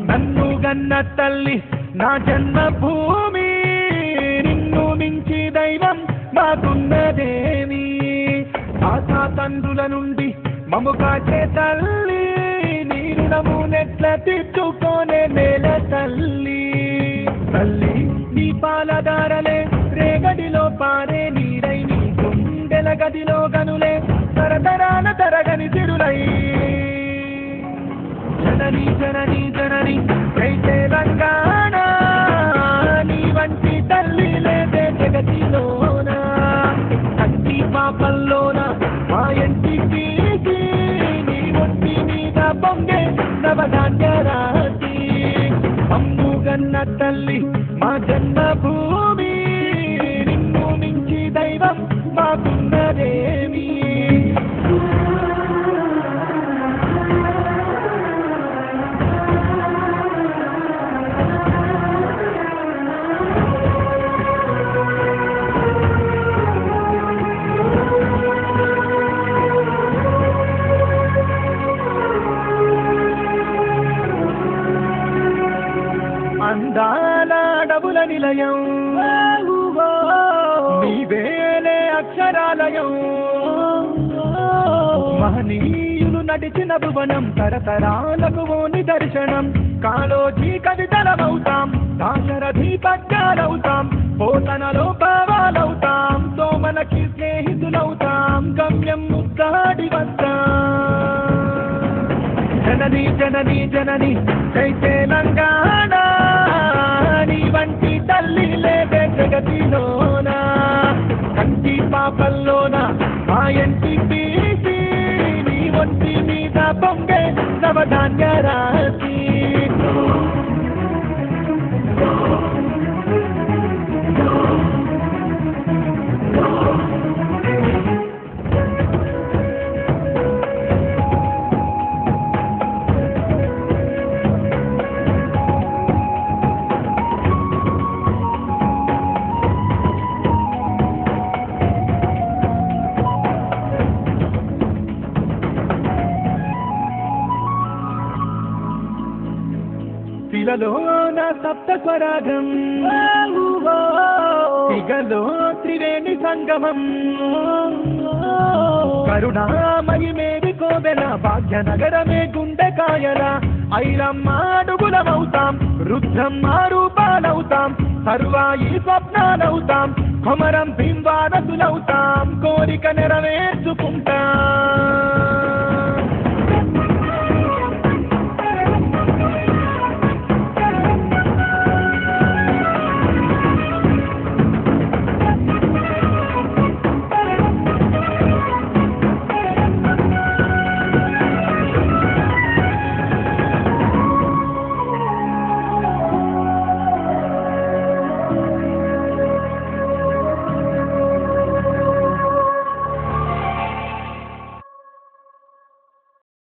నన్ను గన్న తల్లి నా జన్మభూమి, నిన్ను మించి దైవం మాకున్నదేమి. ఆశా తండ్రుల నుండి మము కాచే తల్లి, నీ రుణము నెట్ల తీర్చుకోనే నేల తల్లి. తల్లి నీ పాలదారలే రేగడిలో పారే నీరై, నీ గుండెల గదిలో గనులే తరతరాల తరగని తిరులై. జనని జనని జనని జై తెలంగాణ, నీ వంటి తల్లి లేదే జగతిలోన. కంటి పాపల్లోన మా ఇంటికి నీ ఒంటి మీద పొంగే నవధాన్య రాశి. అమ్ము గన్న తల్లి మా జన్మభూమి, నిన్ను మించి దైవం మాకున్నదేమి. అందాల అడవుల నిలయం, నీవేలే అక్షరాలయం. మహనీయులు నడిచిన భువనం, తరతరాలకు ఓని దర్శనం. కాళోజీ కవితలమవుతాం, దాశరథి పద్యాలవుతాం, పోతనలో భావాలవుతాం, సోమలకి స్నేహితులవుతాం, గమ్యం ముద్దాడి వస్తాం. జనని జనని జనని జై తెలంగాణ, నీ వంటి తల్లి లేదే జగతిలోన. కంటి పాపల్లోన మా ఇంటి తీసి, నీ ఒంటి మీద పొంగే నవధాన్య రాశి. శిలలోన సప్త స్వరాగం, సిగలో త్రివేణి సంగమం. కరుణామయి మేరి కోవెల, భాగ్యనగరమే గుండెకాయల. ఐలమ్మ అడుగులమవుతాం, రుద్రమ్మ రూపాలవుతాం, సర్వాయి స్వప్నాలవుతాం, కొమరం భీంవారసులవుతాం, కోరిక నెరవేర్చుకుంటాం.